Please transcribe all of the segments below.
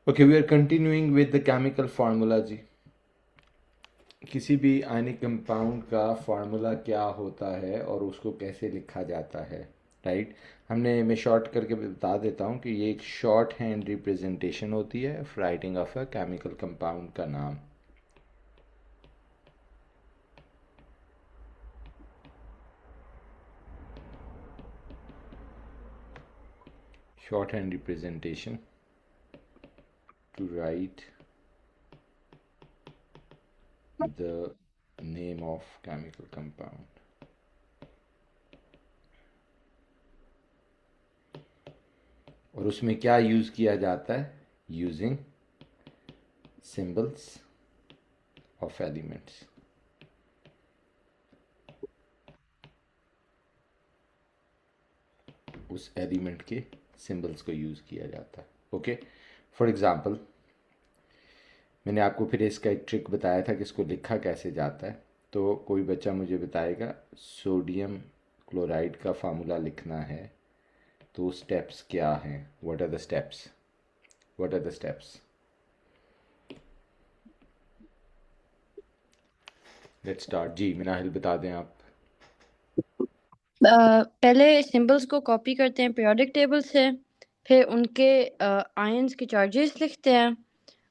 Okay, we are continuing with the chemical formula जी। किसी भी ionic compound का formula क्या होता है और उसको कैसे लिखा जाता है, राइट। मैं शॉर्ट करके बता देता हूँ कि ये एक शॉर्ट हैंड रिप्रेजेंटेशन होती है writing of a chemical compound का नाम। Shorthand representation to write the name of chemical compound. और उसमें क्या यूज़ किया जाता है? Using symbols of elements. उस एलिमेंट के सिंबल्स को यूज़ किया जाता है। ओके, फॉर एग्ज़ाम्पल मैंने आपको फिर इसका एक ट्रिक बताया था कि इसको लिखा कैसे जाता है। तो कोई बच्चा मुझे बताएगा सोडियम क्लोराइड का फार्मूला लिखना है तो स्टेप्स क्या हैं? What are the steps? What are the steps? Let's start जी। मिनाहिल बता दें आप। पहले सिंबल्स को कॉपी करते हैं पीरियोडिक टेबल से, फिर उनके आयंस के चार्जेस लिखते हैं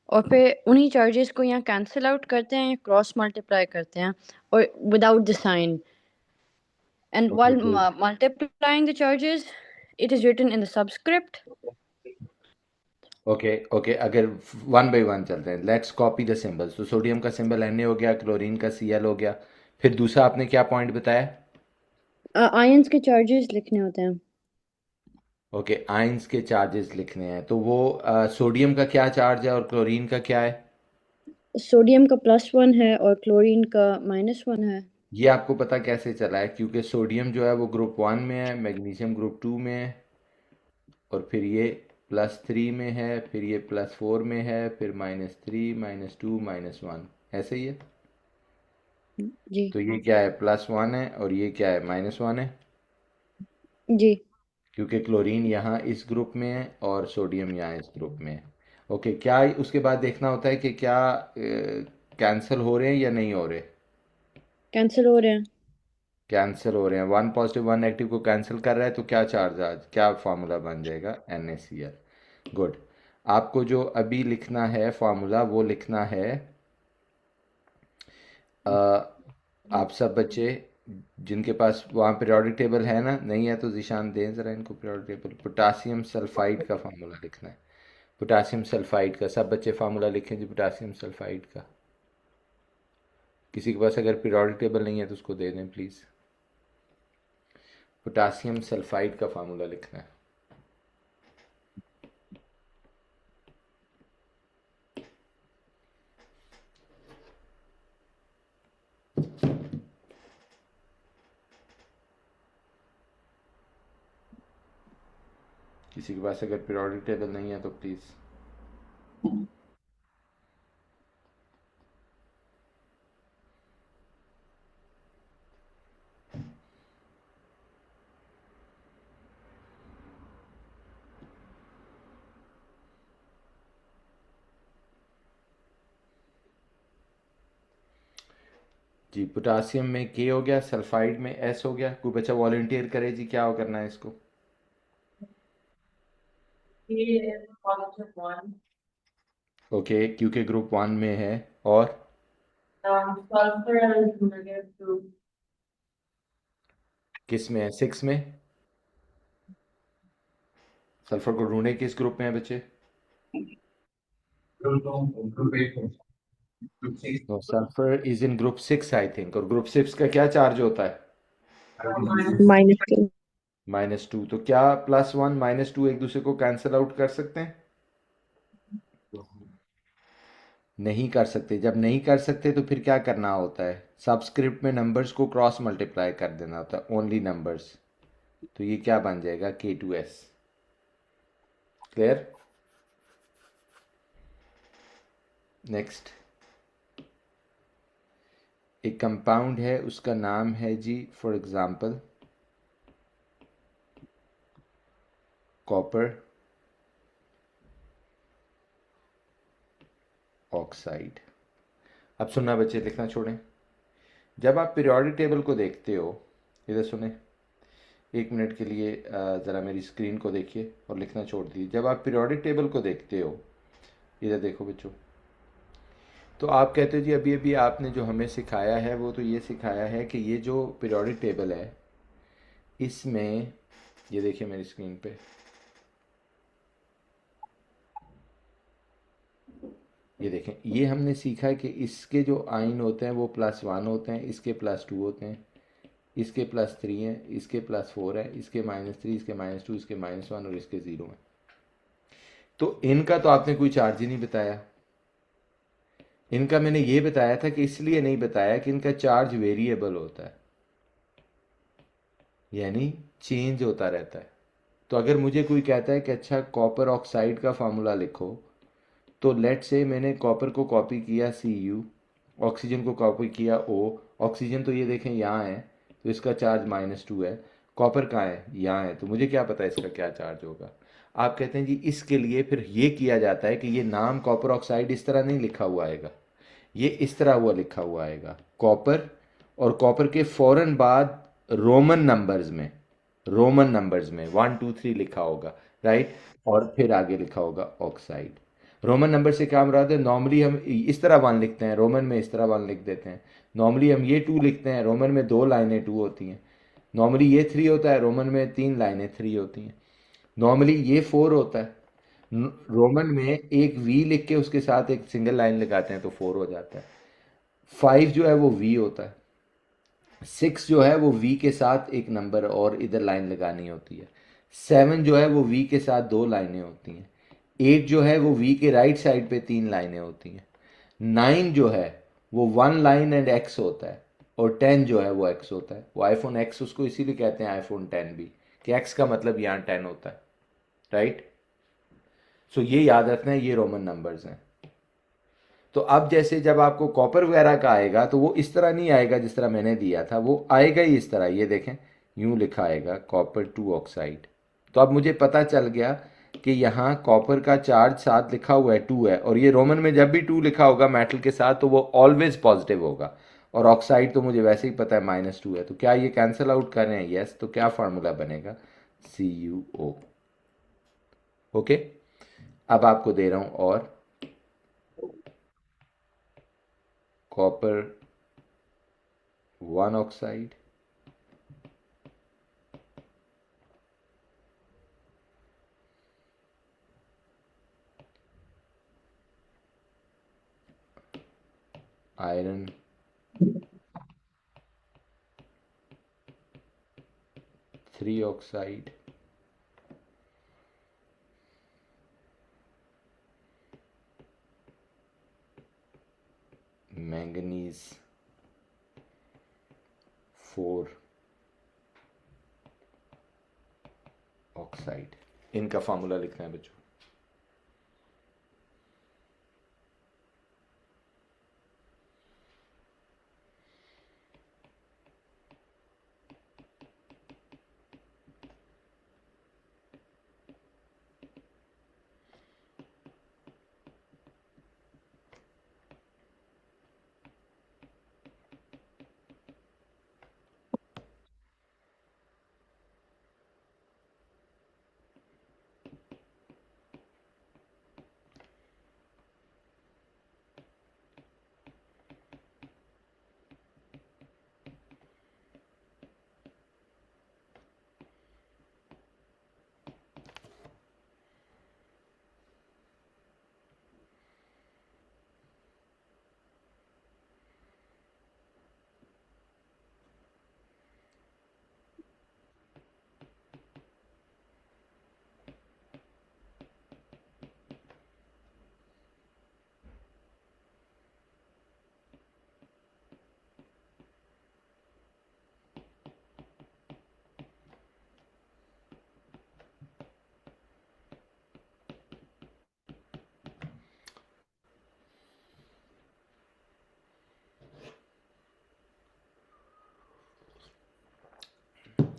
और फिर उन्हीं चार्जेस को यहाँ कैंसिल आउट करते हैं, क्रॉस मल्टीप्लाई करते हैं और without the sign, and okay while good. Multiplying the charges it is written in the subscript. Okay okay, अगर वन बाय वन चलते हैं, लेट्स कॉपी द सिंबल्स। तो सोडियम का सिंबल Na हो गया, क्लोरीन का Cl हो गया। फिर दूसरा आपने क्या पॉइंट बताया? आयंस के चार्जेस लिखने होते हैं। ओके, आयंस के चार्जेस लिखने हैं। तो वो सोडियम का क्या चार्ज है और क्लोरीन का क्या है? सोडियम का +1 है और क्लोरीन का -1 है। ये आपको पता कैसे चला है? क्योंकि सोडियम जो है वो ग्रुप 1 में है, मैग्नीशियम ग्रुप 2 में है, और फिर ये +3 में है, फिर ये +4 में है, फिर -3 -2 -1, ऐसे ही है। जी तो ये क्या है? +1 है, और ये क्या है? -1 है। जी। क्योंकि क्लोरीन यहाँ इस ग्रुप में है और सोडियम यहाँ इस ग्रुप में है। ओके, क्या उसके बाद देखना होता है कि क्या कैंसिल हो रहे हैं या नहीं हो रहे? कैंसिल हो रहे हैं। कैंसिल हो रहे हैं। वन पॉजिटिव वन नेगेटिव को कैंसिल कर रहा है तो क्या चार्ज आज क्या फार्मूला बन जाएगा? NaCl। गुड। आपको जो अभी लिखना है फार्मूला वो लिखना है, अ, आप सब बच्चे जिनके पास वहाँ पीरियोडिक टेबल है ना, नहीं है तो निशान दें ज़रा इनको पीरियोडिक टेबल। पोटासियम सल्फाइड का फार्मूला लिखना है। पोटासियम सल्फाइड का सब बच्चे फार्मूला लिखें जी, पोटासियम सल्फाइड का। किसी के पास अगर पीरियोडिक टेबल नहीं है तो उसको दे दें प्लीज़। पोटासियम सल्फाइड का फार्मूला लिखना है। किसी के पास अगर पीरियोडिक टेबल नहीं है तो प्लीज़। जी, पोटासियम में K हो गया, सल्फाइड में S हो गया। कोई बच्चा वॉलंटियर करे जी, क्या हो करना है इसको? ओके, क्योंकि ग्रुप 1 में है। और किस में है? 6 में। सल्फर को ढूंढे किस ग्रुप में है बच्चे? No, sulphur is in group 6 I think. और ग्रुप 6 का क्या चार्ज होता है? -2। -2। तो क्या +1 -2 एक दूसरे को कैंसिल आउट कर सकते हैं? नहीं कर सकते। जब नहीं कर सकते तो फिर क्या करना होता है? सबस्क्रिप्ट में नंबर्स को क्रॉस मल्टीप्लाई कर देना होता है, ओनली नंबर्स। तो ये क्या बन जाएगा? K2S। क्लियर? नेक्स्ट, एक कंपाउंड है उसका नाम है जी फॉर एग्जांपल कॉपर। ऑक्साइड। अब सुनना बच्चे, लिखना छोड़ें। जब आप पीरियोडिक टेबल को देखते हो, इधर सुने, 1 मिनट के लिए ज़रा मेरी स्क्रीन को देखिए और लिखना छोड़ दीजिए। जब आप पीरियोडिक टेबल को देखते हो, इधर देखो बच्चों, तो आप कहते हो जी अभी अभी आपने जो हमें सिखाया है वो तो ये सिखाया है कि ये जो पीरियोडिक टेबल है इसमें, ये देखिए मेरी स्क्रीन पे, ये देखें, ये हमने सीखा है कि इसके जो आइन होते हैं वो +1 होते हैं, इसके +2 होते हैं, इसके +3 हैं, इसके +4 है, इसके -3, इसके -2, इसके -1 और इसके 0 हैं। तो इनका तो आपने कोई चार्ज ही नहीं बताया। इनका मैंने ये बताया था कि इसलिए नहीं बताया कि इनका चार्ज वेरिएबल होता है, यानी चेंज होता रहता है। तो अगर मुझे कोई कहता है कि अच्छा कॉपर ऑक्साइड का फार्मूला लिखो, तो लेट से मैंने कॉपर को कॉपी किया Cu, ऑक्सीजन को कॉपी किया O, ऑक्सीजन तो ये देखें यहाँ है तो इसका चार्ज -2 है, कॉपर कहाँ है, यहाँ है, तो मुझे क्या पता है इसका क्या चार्ज होगा। आप कहते हैं जी इसके लिए फिर ये किया जाता है कि ये नाम कॉपर ऑक्साइड इस तरह नहीं लिखा हुआ आएगा, ये इस तरह हुआ लिखा हुआ आएगा कॉपर, और कॉपर के फ़ौरन बाद रोमन नंबर्स में 1 2 3 लिखा होगा, राइट, और फिर आगे लिखा होगा ऑक्साइड। रोमन नंबर से क्या मुराद है, नॉर्मली हम इस तरह 1 लिखते हैं, रोमन में इस तरह 1 लिख देते हैं। नॉर्मली हम ये 2 लिखते हैं, रोमन में 2 लाइनें 2 होती हैं। नॉर्मली ये 3 होता है, रोमन में 3 लाइनें 3 होती हैं। नॉर्मली ये 4 होता है, रोमन में एक वी लिख के उसके साथ एक सिंगल लाइन लगाते हैं तो 4 हो जाता है। 5 जो है वो वी होता है। 6 जो है वो वी के साथ एक नंबर और इधर लाइन लगानी होती है। 7 जो है वो वी के साथ 2 लाइनें होती हैं। 8 जो है वो वी के राइट साइड पे 3 लाइनें होती हैं। 9 जो है वो 1 लाइन एंड एक्स होता है, और 10 जो है वो एक्स होता है। वो आईफोन एक्स उसको इसीलिए कहते हैं आईफोन 10 भी, कि एक्स का मतलब यहाँ 10 होता है, राइट। सो ये याद रखना है, ये रोमन नंबर्स हैं। तो अब जैसे जब आपको कॉपर वगैरह का आएगा तो वो इस तरह नहीं आएगा जिस तरह मैंने दिया था, वो आएगा ही इस तरह, ये देखें यूं लिखा आएगा कॉपर 2 ऑक्साइड। तो अब मुझे पता चल गया कि यहाँ कॉपर का चार्ज साथ लिखा हुआ है 2 है, और ये रोमन में जब भी 2 लिखा होगा मेटल के साथ तो वो ऑलवेज पॉजिटिव होगा, और ऑक्साइड तो मुझे वैसे ही पता है -2 है। तो क्या ये कैंसिल आउट कर रहे हैं, यस, तो क्या फार्मूला बनेगा, CuO। ओके, अब आपको दे रहा हूँ, और copper 1 oxide, iron 3 oxide, manganese 4 oxide. इनका फार्मूला लिखना है बच्चों।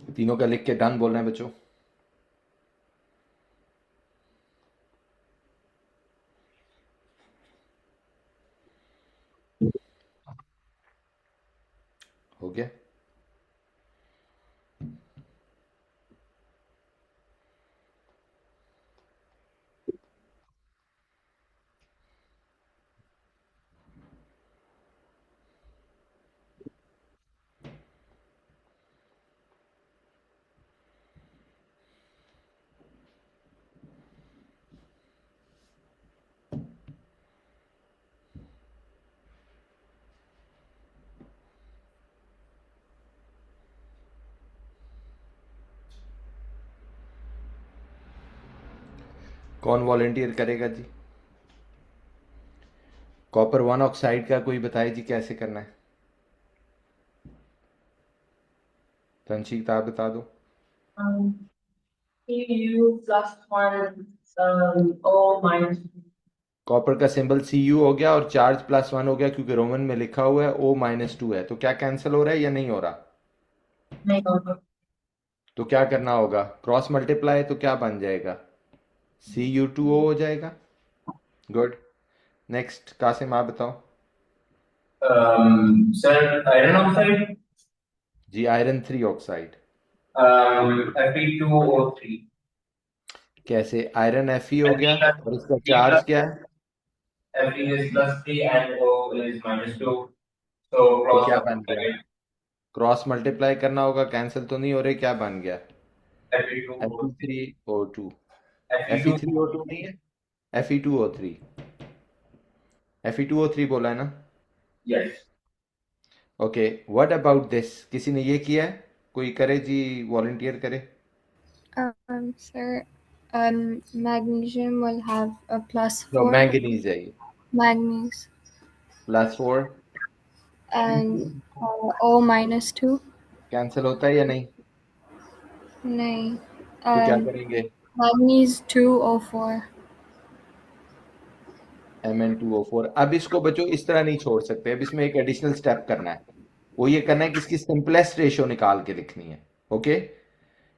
तीनों का लिख के डन बोलना है बच्चों। हो गया? कौन वॉलंटियर करेगा जी? कॉपर वन ऑक्साइड का कोई बताए जी कैसे करना है? तंशीक आप बता दो। Um, Cu plus one, O minus. Copper का सिंबल Cu हो गया और चार्ज +1 हो गया क्योंकि रोमन में लिखा हुआ है O-2 है, तो क्या कैंसिल हो रहा है या नहीं हो रहा? नहीं होगा। तो क्या करना होगा? क्रॉस मल्टीप्लाई, तो क्या बन जाएगा? Cu2O हो जाएगा। गुड। नेक्स्ट कासिम आप बताओ। Sir, iron oxide, जी आयरन 3 ऑक्साइड। Fe2O3. कैसे? आयरन Fe हो गया Fe और इसका Fe चार्ज plus क्या है? Fe is +3 and O is -2. So तो cross क्या बन गया? multiply क्रॉस मल्टीप्लाई करना होगा, कैंसिल तो नहीं हो रहे, क्या बन गया? Fe2O3. Fe3O2। Fe2, Fe3O2 नहीं है, Fe2O3। Fe2O3 बोला है ना? yes. Okay, what about this? किसी ने ये किया है? कोई करे जी, वॉलंटियर करे। Sir, magnesium will have a plus no, 4, manganese है ये। manganese, +4 and O minus 2. Cancel होता है या नहीं? नहीं, तो क्या करेंगे? manganese 2O4. Mn2O4। अब इसको बच्चों इस तरह नहीं छोड़ सकते, अब इसमें एक एडिशनल स्टेप करना है। वो ये करना है कि इसकी सिंपलेस्ट रेशो निकाल के लिखनी है। ओके,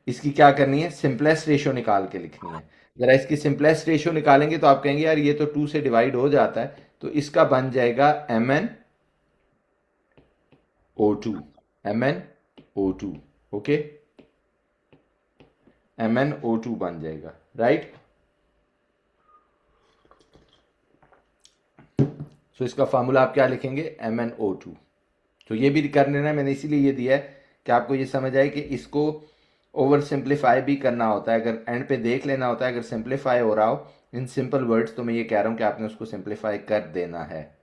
इसकी क्या करनी है? सिंपलेस्ट रेशो निकाल के लिखनी है। जरा इसकी सिंपलेस्ट रेशो निकालेंगे तो आप कहेंगे यार ये तो 2 से डिवाइड हो जाता है, तो इसका बन जाएगा MnO2। MnO2। ओके, MnO2 बन जाएगा, राइट? सो इसका फार्मूला आप क्या लिखेंगे? MnO2। तो ये भी कर लेना है, मैंने इसीलिए ये दिया है कि आपको ये समझ आए कि इसको ओवर सिंप्लीफाई भी करना होता है। अगर एंड पे देख लेना होता है, अगर सिंप्लीफाई हो रहा हो इन सिंपल वर्ड्स, तो मैं ये कह रहा हूं कि आपने उसको सिंप्लीफाई कर देना है।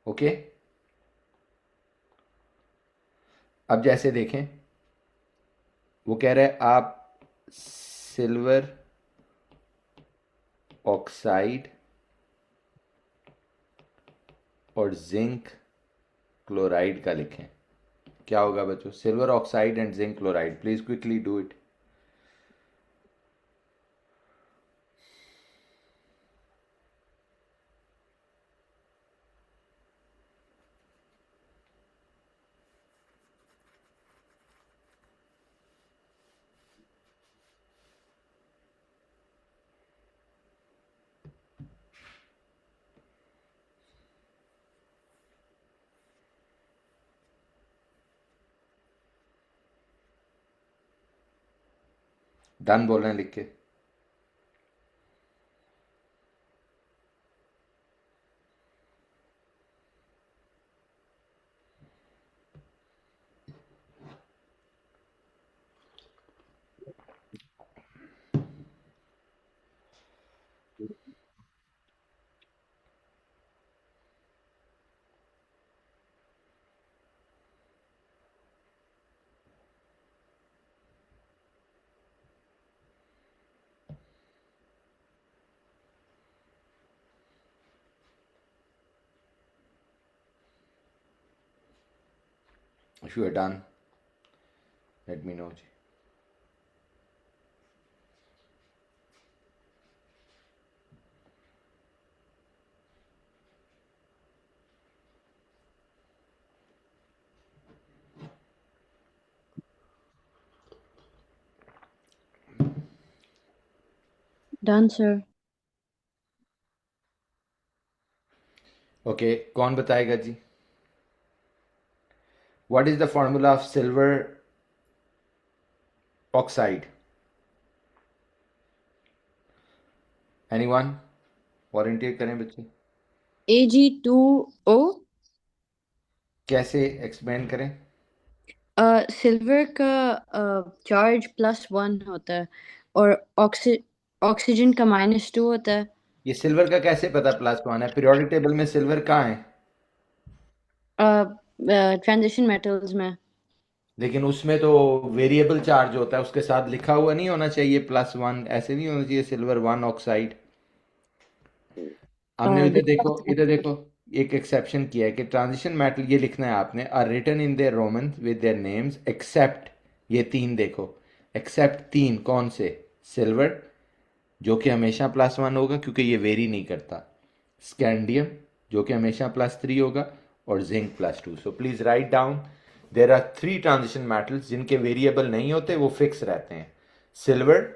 ओके, अब जैसे देखें, वो कह रहे हैं आप सिल्वर ऑक्साइड और जिंक क्लोराइड का लिखें। क्या होगा बच्चों? Silver oxide and zinc chloride. Please quickly do it. Done बोल रहे हैं लिख के? If you are done, let me know. Done, sir. Okay, कौन बताएगा जी? What is the formula of silver oxide? Anyone? Volunteer करें बच्चे। Ag2O। कैसे एक्सप्लेन करें? सिल्वर का चार्ज +1 होता है और ऑक्सीजन का -2 होता है। ये सिल्वर का कैसे पता +1 है? पीरियोडिक टेबल में सिल्वर कहाँ है? ट्रांजिशन मेटल्स में। लेकिन उसमें तो वेरिएबल चार्ज होता है, उसके साथ लिखा हुआ नहीं होना चाहिए +1, ऐसे नहीं होना चाहिए सिल्वर 1 ऑक्साइड। आपने इधर देखो, एक एक्सेप्शन किया है कि ट्रांजिशन मेटल, ये लिखना है आपने, are written in their Roman with their names except, ये 3 देखो, एक्सेप्ट 3 कौन से? सिल्वर जो कि हमेशा +1 होगा क्योंकि ये वेरी नहीं करता, स्कैंडियम जो कि हमेशा +3 होगा, और zinc +2। So please write down, there are 3 transition metals जिनके वेरिएबल नहीं होते, वो फिक्स रहते हैं, silver,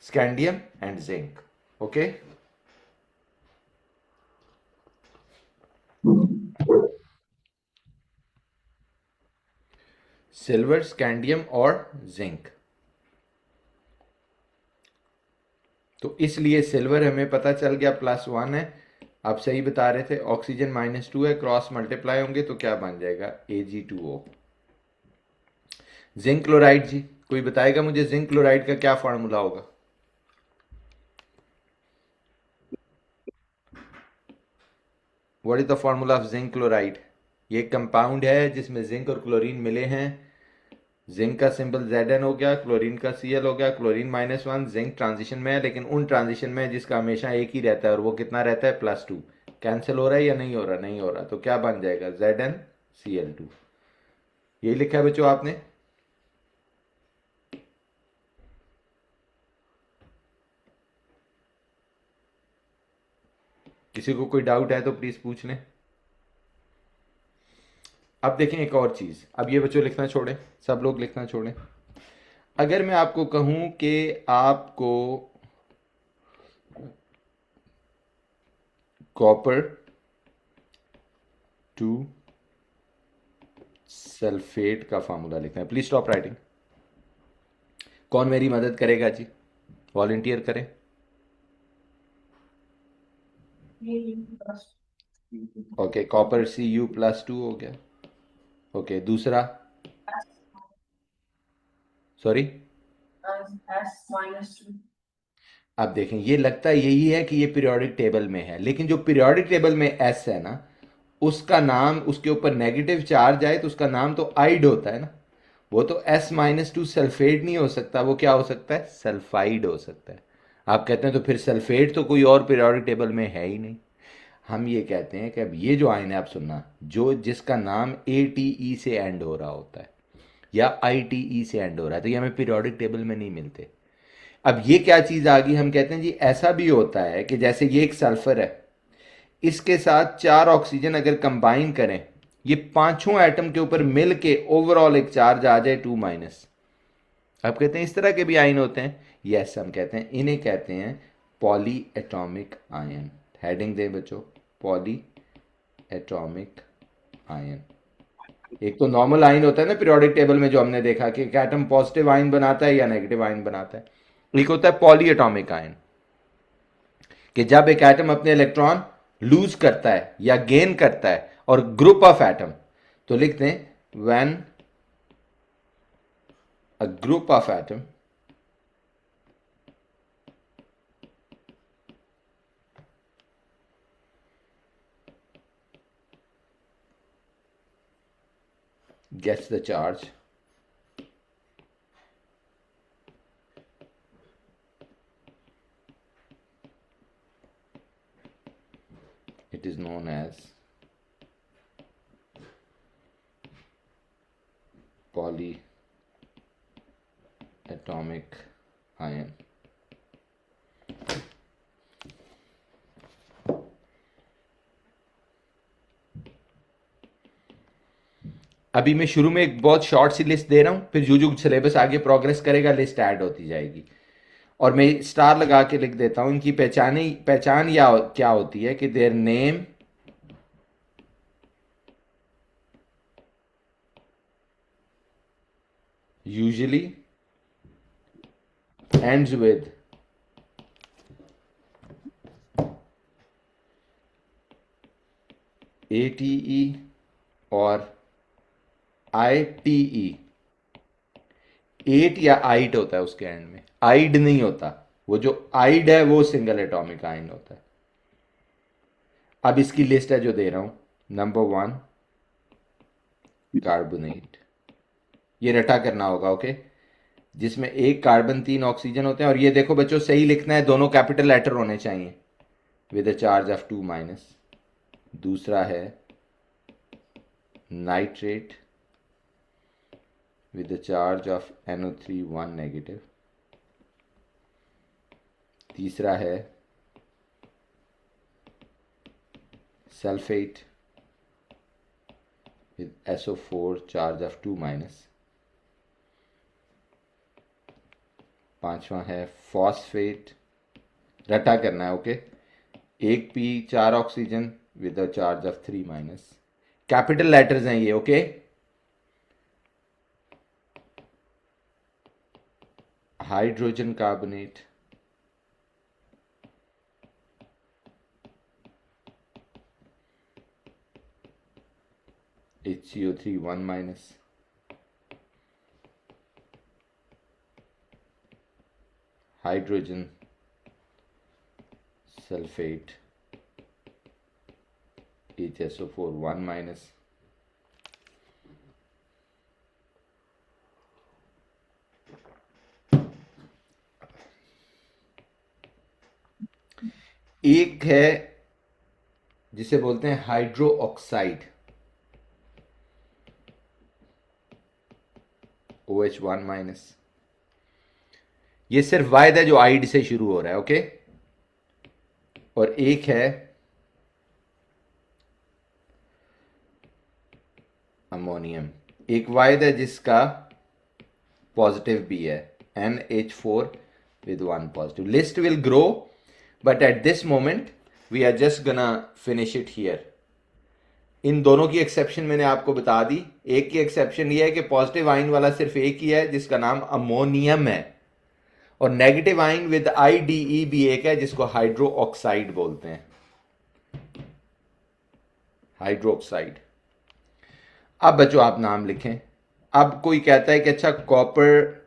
scandium and zinc. Okay, silver, scandium और जिंक। तो इसलिए सिल्वर हमें पता चल गया +1 है। आप सही बता रहे थे, ऑक्सीजन -2 है, क्रॉस मल्टीप्लाई होंगे तो क्या बन जाएगा? Ag2O। जिंक क्लोराइड जी, कोई बताएगा मुझे जिंक क्लोराइड का क्या फार्मूला होगा? What is the formula of zinc chloride? ये कंपाउंड है जिसमें जिंक और क्लोरीन मिले हैं। जिंक का सिंबल Zn हो गया, क्लोरीन का Cl हो गया, क्लोरीन -1, जिंक ट्रांजिशन में है, लेकिन उन ट्रांजिशन में जिसका हमेशा एक ही रहता है, और वो कितना रहता है? +2। कैंसिल हो रहा है या नहीं हो रहा? नहीं हो रहा, तो क्या बन जाएगा? ZnCl2। यही लिखा है बच्चों आपने? किसी को कोई डाउट है तो प्लीज पूछ लें। अब देखें एक और चीज, अब ये बच्चों लिखना छोड़ें, सब लोग लिखना छोड़ें। अगर मैं आपको कहूं कि आपको कॉपर 2 सल्फेट का फार्मूला लिखना है, प्लीज स्टॉप राइटिंग। कौन मेरी मदद करेगा जी? वॉलंटियर करें। ओके, कॉपर Cu+2 हो गया। ओके, दूसरा, सॉरी, S-2। अब देखें, ये लगता है यही है कि ये पीरियोडिक टेबल में है, लेकिन जो पीरियोडिक टेबल में S है ना, उसका नाम, उसके ऊपर नेगेटिव चार्ज आए तो उसका नाम तो आइड होता है ना, वो तो S-2 सल्फेट नहीं हो सकता, वो क्या हो सकता है? सल्फाइड हो सकता है। आप कहते हैं तो फिर सल्फेट तो कोई और पीरियोडिक टेबल में है ही नहीं। हम ये कहते हैं कि अब ये जो आयन है, आप सुनना, जो जिसका नाम ATE से एंड हो रहा होता है या ITE से एंड हो रहा है, तो ये हमें पीरियोडिक टेबल में नहीं मिलते। अब ये क्या चीज़ आ गई? हम कहते हैं जी ऐसा भी होता है कि जैसे ये एक सल्फर है, इसके साथ 4 ऑक्सीजन अगर कंबाइन करें, ये 5 एटम के ऊपर मिल के ओवरऑल एक चार्ज आ जाए 2-। आप कहते हैं इस तरह के भी आयन होते हैं? यस, हम कहते हैं, इन्हें कहते हैं पॉली एटॉमिक आयन। हेडिंग दें बच्चों, पॉली एटॉमिक आयन। एक तो नॉर्मल आयन होता है ना पीरियोडिक टेबल में, जो हमने देखा कि एक एटम पॉजिटिव आयन बनाता है या नेगेटिव आयन बनाता है। एक होता है पॉली एटॉमिक आयन, कि जब एक एटम अपने इलेक्ट्रॉन लूज करता है या गेन करता है, और ग्रुप ऑफ एटम, तो लिखते हैं when a group of atom gets the charge, it is known as polyatomic ion। अभी मैं शुरू में एक बहुत शॉर्ट सी लिस्ट दे रहा हूं, फिर जो जो सिलेबस आगे प्रोग्रेस करेगा लिस्ट ऐड होती जाएगी, और मैं स्टार लगा के लिख देता हूं। इनकी पहचान या क्या होती है कि their name usually ends with ATE और ITE। एट या आइट होता है उसके एंड में, आइड नहीं होता। वो जो आइड है वो सिंगल एटॉमिक आयन होता है। अब इसकी लिस्ट है जो दे रहा हूं। नंबर 1 कार्बोनेट, ये रटा करना होगा, ओके, जिसमें एक कार्बन 3 ऑक्सीजन होते हैं। और ये देखो बच्चों, सही लिखना है, दोनों कैपिटल लेटर होने चाहिए, विद अ चार्ज ऑफ 2-। दूसरा है nitrate with the charge of NO3 1-। तीसरा है sulphate with SO4 charge of 2-। पांचवा है फॉस्फेट, रटा करना है, ओके, एक P 4 oxygen with a charge of 3-। Capital letters हैं ये, okay. Hydrogen carbonate, HCO3 1-। Hydrogen sulphate HSO4 1-। एक है जिसे बोलते हैं हाइड्रो ऑक्साइड, OH 1-। ये सिर्फ वायद है जो आइड से शुरू हो रहा है, ओके। और एक है अमोनियम, एक वायद है जिसका पॉजिटिव भी है, NH4 with 1 positive। List will grow, but at this moment we are just gonna finish it here। इन दोनों की एक्सेप्शन मैंने आपको बता दी। एक की एक्सेप्शन ये है कि पॉजिटिव आइन वाला सिर्फ एक ही है जिसका नाम अमोनियम है, और नेगेटिव आइन विद IDE भी एक है जिसको हाइड्रो ऑक्साइड बोलते हैं, हाइड्रो ऑक्साइड। अब बच्चों आप नाम लिखें। अब कोई कहता है कि अच्छा कॉपर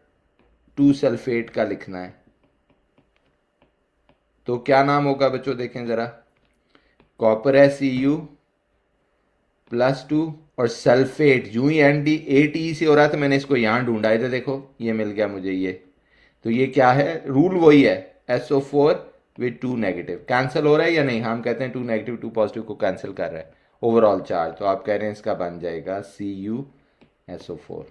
2 सल्फेट का लिखना है, तो क्या नाम होगा बच्चों, देखें जरा। कॉपर है Cu+2 और सल्फेट यूं ही NDATE से हो रहा था, मैंने इसको यहां ढूंढा है, तो देखो ये मिल गया मुझे ये। तो ये क्या है, रूल वही है, SO4 with 2 नेगेटिव। कैंसिल हो रहा है या नहीं, हम कहते हैं 2 नेगेटिव 2 पॉजिटिव को कैंसिल कर रहा है ओवरऑल चार्ज, तो आप कह रहे हैं इसका बन जाएगा CuSO4,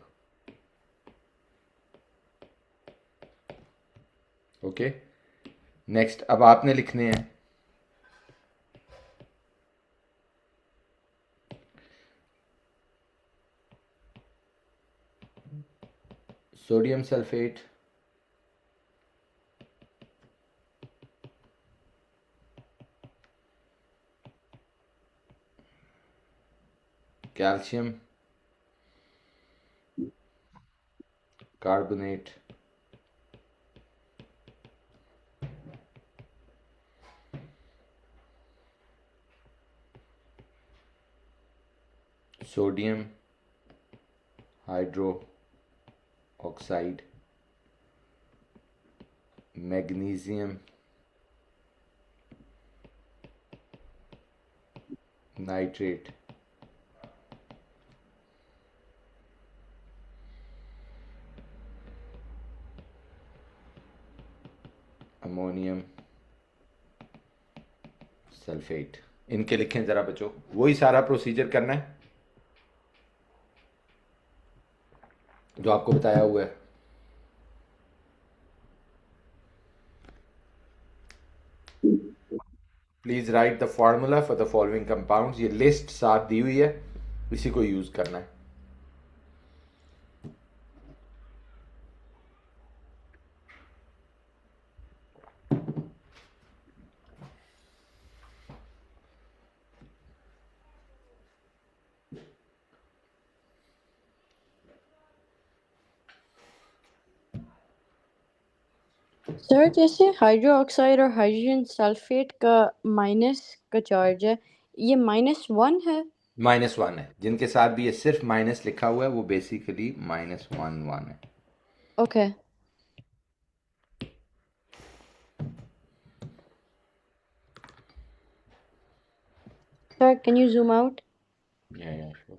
ओके। नेक्स्ट अब आपने लिखने हैं sodium sulphate, calcium carbonate, sodium hydro oxide, magnesium nitrate, ammonium sulphate. इनके लिखें जरा बच्चों, वही सारा प्रोसीजर करना है जो आपको बताया हुआ है। Please right the formula for the following compounds. ये लिस्ट साथ दी हुई है, इसी को यूज करना है। सर जैसे हाइड्रो ऑक्साइड और हाइड्रोजन सल्फेट का माइनस का चार्ज है, ये -1 है। -1 है, जिनके साथ भी ये सिर्फ माइनस लिखा हुआ है वो बेसिकली -1 है। Okay sir, can you zoom out? या श्योर।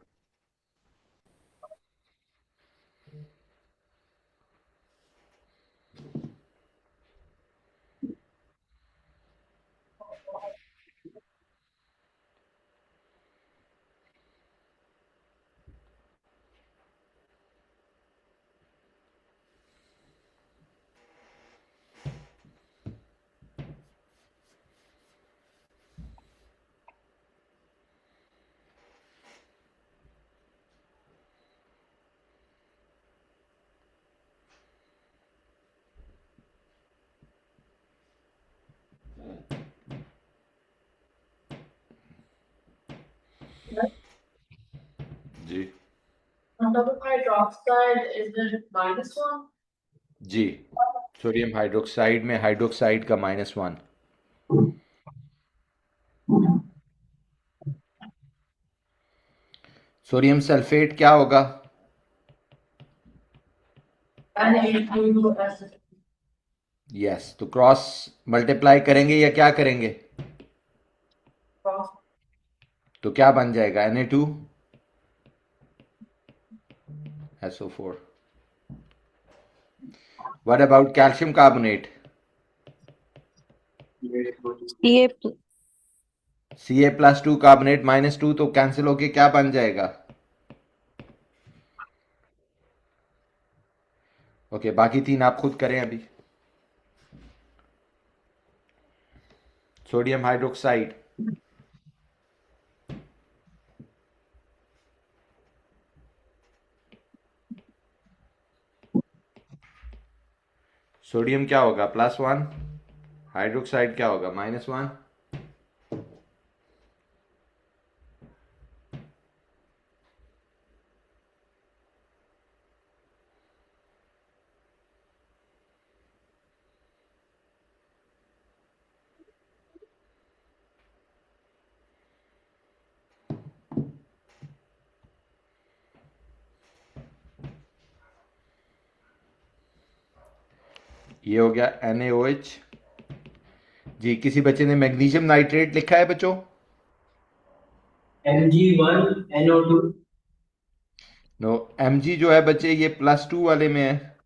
जी On top of hydroxide, is it -1? जी, सोडियम हाइड्रोक्साइड में हाइड्रोक्साइड का -1। सोडियम सल्फेट क्या होगा? Na2S. यस, तो क्रॉस मल्टीप्लाई करेंगे या क्या करेंगे? Cross. तो क्या बन जाएगा? Na2SO4। What about calcium carbonate? ये Ca+2 कार्बोनेट -2, तो कैंसिल होके क्या बन जाएगा? ओके, बाकी 3 आप खुद करें अभी। सोडियम हाइड्रोक्साइड, सोडियम क्या होगा? +1, हाइड्रोक्साइड क्या होगा? -1। ये हो गया NaOH। जी, किसी बच्चे ने मैग्नीशियम नाइट्रेट लिखा है बच्चों? Mg1NO2। नो, Mg जो है बच्चे ये +2 वाले में है,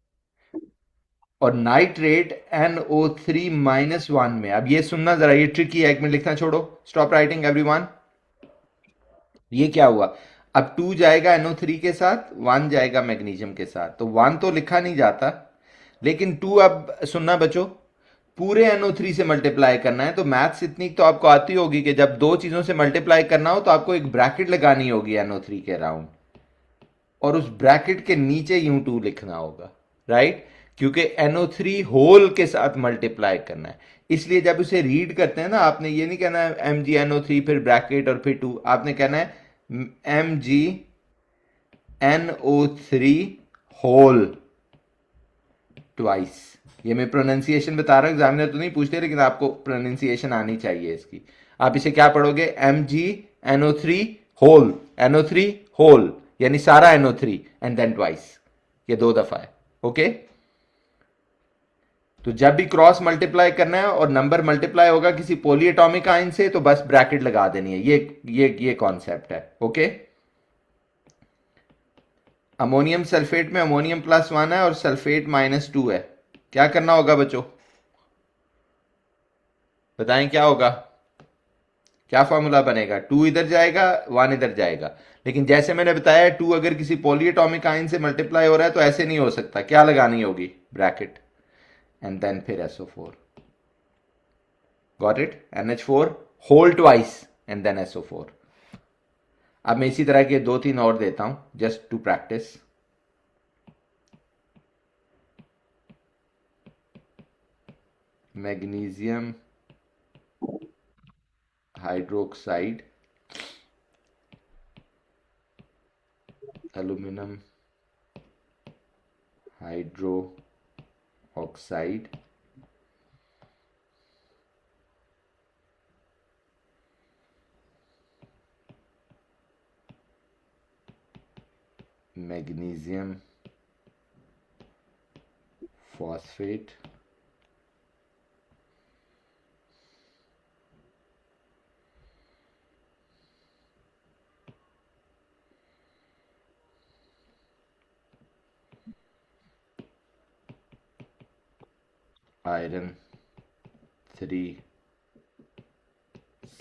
और नाइट्रेट NO3-1 में। अब ये सुनना जरा, ये ट्रिकी है, 1 मिनट लिखना छोड़ो, स्टॉप राइटिंग एवरीवन। ये क्या हुआ? अब 2 जाएगा NO3 के साथ, 1 जाएगा मैग्नीशियम के साथ, तो 1 तो लिखा नहीं जाता, लेकिन 2, अब सुनना बच्चों, पूरे NO3 से मल्टीप्लाई करना है। तो मैथ्स इतनी तो आपको आती होगी कि जब दो चीजों से मल्टीप्लाई करना हो तो आपको एक ब्रैकेट लगानी होगी NO3 के अराउंड, और उस ब्रैकेट के नीचे U2 लिखना होगा, राइट? क्योंकि NO3 होल के साथ मल्टीप्लाई करना है। इसलिए जब उसे रीड करते हैं ना, आपने ये नहीं कहना है MgNO3 फिर ब्रैकेट और फिर 2, आपने कहना है MgNO3 होल ट्वाइस। ये मैं प्रोनाउंसिएशन बता रहा हूँ, एग्जामिनर तो नहीं पूछते, लेकिन आपको प्रोनाउंसिएशन आनी चाहिए इसकी। आप इसे क्या पढ़ोगे? MgNO3 होल, NO3 होल यानी सारा NO3 एंड देन ट्वाइस, ये 2 दफा है। ओके, तो जब भी क्रॉस मल्टीप्लाई करना है और नंबर मल्टीप्लाई होगा किसी पॉलीएटॉमिक आयन से, तो बस ब्रैकेट लगा देनी है। ये कॉन्सेप्ट है। ओके, अमोनियम सल्फेट में अमोनियम +1 है और सल्फेट -2 है। क्या करना होगा बच्चों? बताएं क्या होगा? क्या फॉर्मूला बनेगा? 2 इधर जाएगा, 1 इधर जाएगा। लेकिन जैसे मैंने बताया, 2 अगर किसी पॉलीएटॉमिक आयन से मल्टीप्लाई हो रहा है तो ऐसे नहीं हो सकता। क्या लगानी होगी? ब्रैकेट, एंड देन फिर SO4। Got it? NH4 whole twice and then SO4। अब मैं इसी तरह के 2-3 और देता हूं just to practise. Magnesium hydroxide, aluminium hydro oxide, magnesium phosphate iron 3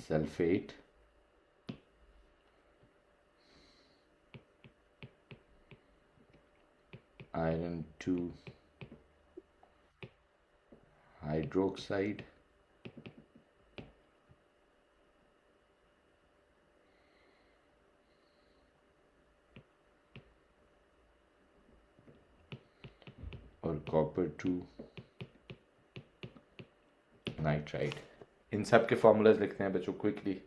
sulfate iron 2 hydroxide और कॉपर 2 नाइट्राइड। इन सब के फॉर्मूलाज लिखते हैं बच्चों quickly.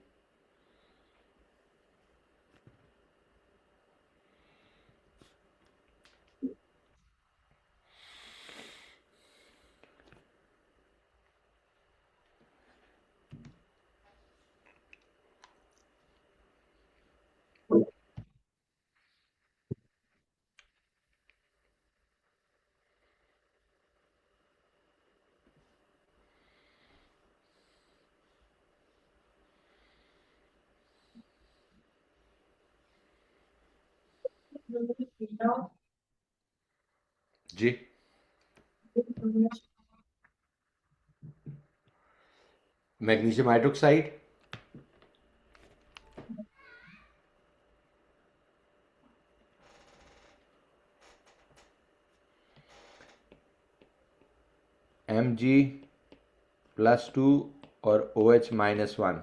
G magnesium hydroxide Mg+2 और OH-1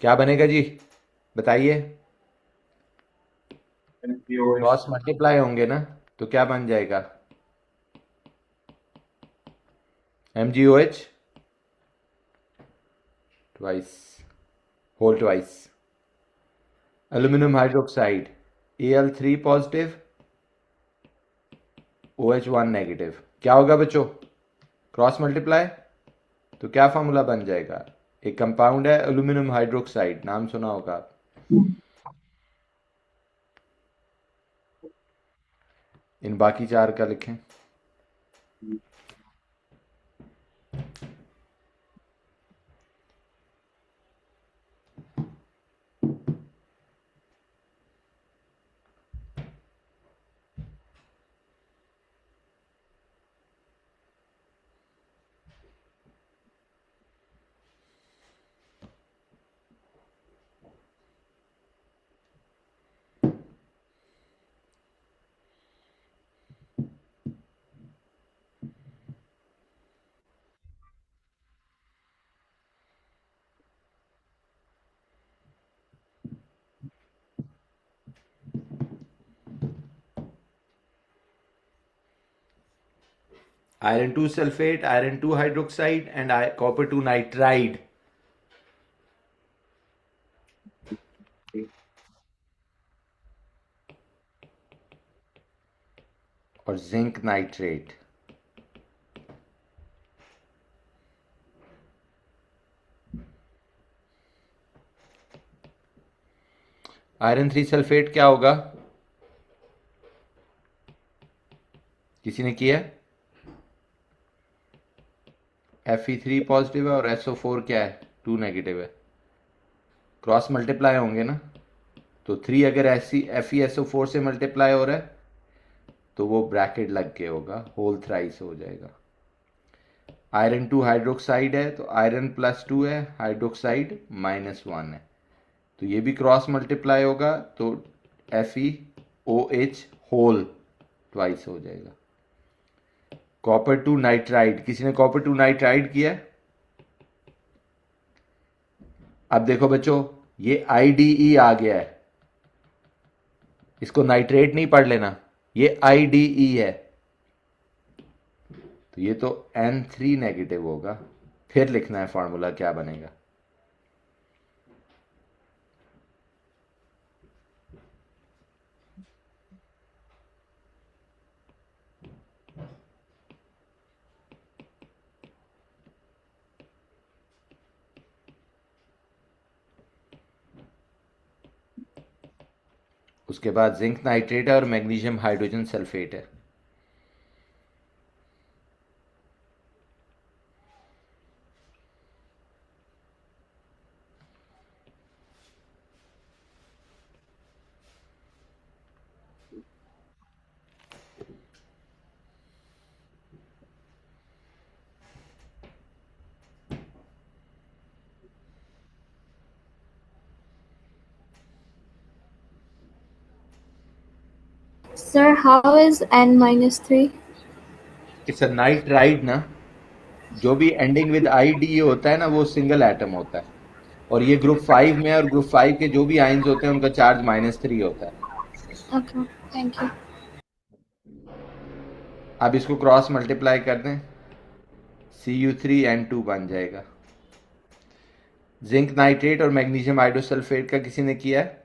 क्या बनेगा जी बताइए। क्रॉस मल्टीप्लाई होंगे ना तो क्या बन जाएगा MgOH twice whole twice aluminium hydroxide Al3 positive OH1 negative. क्या होगा बच्चों क्रॉस मल्टीप्लाई तो क्या फॉर्मूला बन जाएगा। एक कंपाउंड है एल्यूमिनियम हाइड्रोक्साइड नाम सुना होगा। इन बाकी चार का लिखें। Iron 2 sulfate, iron 2 hydroxide and copper 2 nitride। और जिंक नाइट्रेट। आयरन 3 सल्फेट क्या होगा किसी ने किया। Fe3 पॉजिटिव है और SO4 क्या है 2 नेगेटिव है। क्रॉस मल्टीप्लाई होंगे ना तो 3 अगर FeSO4 से मल्टीप्लाई हो रहा है तो वो ब्रैकेट लग के होगा होल थ्राइस हो जाएगा। आयरन 2 हाइड्रोक्साइड है तो आयरन +2 है हाइड्रोक्साइड -1 है तो ये भी क्रॉस मल्टीप्लाई होगा तो FeOH होल ट्वाइस हो जाएगा। कॉपर 2 नाइट्राइड किसी ने कॉपर 2 नाइट्राइड किया है। अब देखो बच्चों ये IDE आ गया है इसको नाइट्रेट नहीं पढ़ लेना ये IDE है तो ये तो N3 नेगेटिव होगा। फिर लिखना है फॉर्मूला क्या बनेगा। उसके बाद जिंक नाइट्रेट है और मैग्नीशियम हाइड्रोजन सल्फेट है। Sir, how is N minus 3? It's a nitride ना, जो भी एंडिंग विद ID होता है ना वो सिंगल एटम होता है, और ये ग्रुप 5 में, और ग्रुप 5 के जो भी आयंस होते हैं उनका चार्ज -3 होता है। Okay, thank you. अब इसको क्रॉस मल्टीप्लाई कर दें, Cu3N2 बन जाएगा। जिंक नाइट्रेट और मैग्नीशियम हाइड्रोसल्फेट का किसी ने किया है?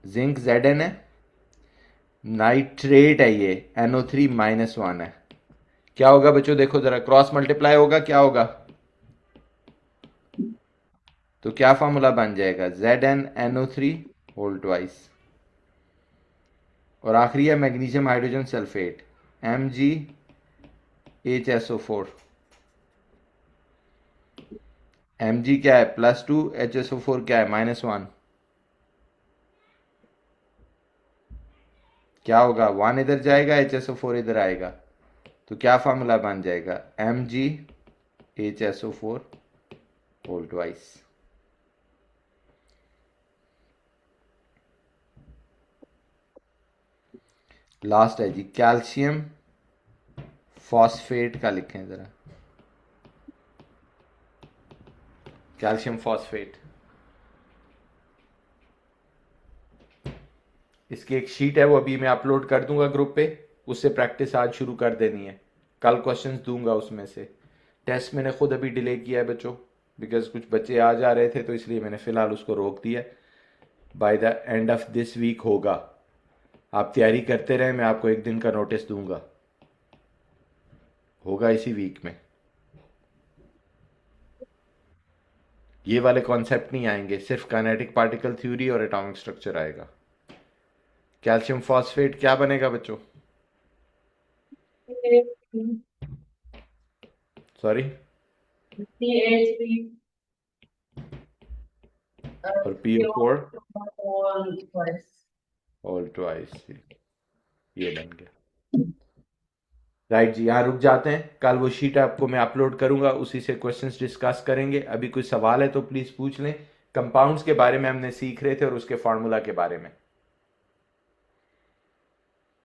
जिंक Zn है, नाइट्रेट है ये NO3-1 है। क्या होगा बच्चों, देखो जरा, क्रॉस मल्टीप्लाई होगा, क्या होगा, तो क्या फॉर्मूला बन जाएगा, ZnNO3 होल ट्वाइस, और आखिरी है magnesium hydrogen sulphate MgHSO4। Mg क्या है +2, HSO4 क्या है -1। क्या होगा, 1 इधर जाएगा, HSO4 इधर आएगा, तो क्या फॉर्मूला बन जाएगा, MgHSO4 होल ट्वाइस। लास्ट है जी कैल्शियम फॉस्फेट का, लिखें जरा, कैल्शियम फॉस्फेट। इसकी एक शीट है, वो अभी मैं अपलोड कर दूंगा ग्रुप पे, उससे प्रैक्टिस आज शुरू कर देनी है, कल क्वेश्चंस दूंगा उसमें से। टेस्ट मैंने खुद अभी डिले किया है बच्चों, बिकॉज कुछ बच्चे आ जा रहे थे, तो इसलिए मैंने फ़िलहाल उसको रोक दिया। By the end of this week होगा, आप तैयारी करते रहें, मैं आपको एक दिन का नोटिस दूंगा, होगा इसी वीक में। ये वाले कॉन्सेप्ट नहीं आएंगे, सिर्फ काइनेटिक पार्टिकल थ्योरी और एटॉमिक स्ट्रक्चर आएगा। कैल्शियम फॉस्फेट क्या बनेगा बच्चों, सॉरी, CH3 और PO4 all twice. All twice, ये बन गया। राइट जी, यहाँ रुक जाते हैं, कल वो शीट आपको मैं अपलोड करूंगा, उसी से क्वेश्चंस डिस्कस करेंगे। अभी कोई सवाल है तो प्लीज़ पूछ लें। कंपाउंड्स के बारे में हमने सीख रहे थे और उसके फार्मूला के बारे में।